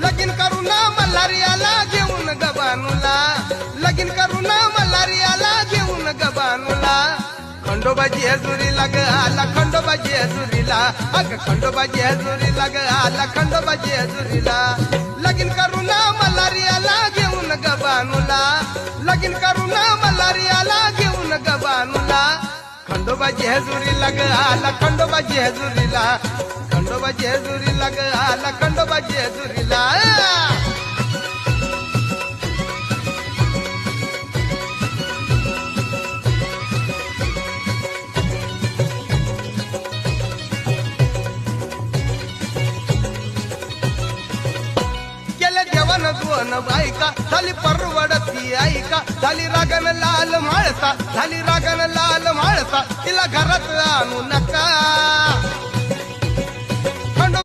लगीन करू ना मल्हारियाला घेऊन गबानूला, लगीन करू ना मल्हारियाला घेऊन गबानूला. खंडोबाजी जेजुरीला ग आला, खंडोबाजी जेजुरीला, अग खंडोबाजी जेजुरीला ग आला, खंडोबाजी जेजुरीला. लगीन करू ना मल्हारियाला घेऊन गबानूला, लगीन करू ना मल्हारियाला घेऊन गबानूला. खंडोबाजी जेजुरीला ग आला, खंडोबाजी जेजुरीला, खंडोबाजी जेजुरीला ग आला, खंडोबाजी जेजुरीला. दोन बायका झाली परवडती ऐका, झाली रागन लाल माळसा, झाली रागन लाल माळसा, तिला घरात आणू नका.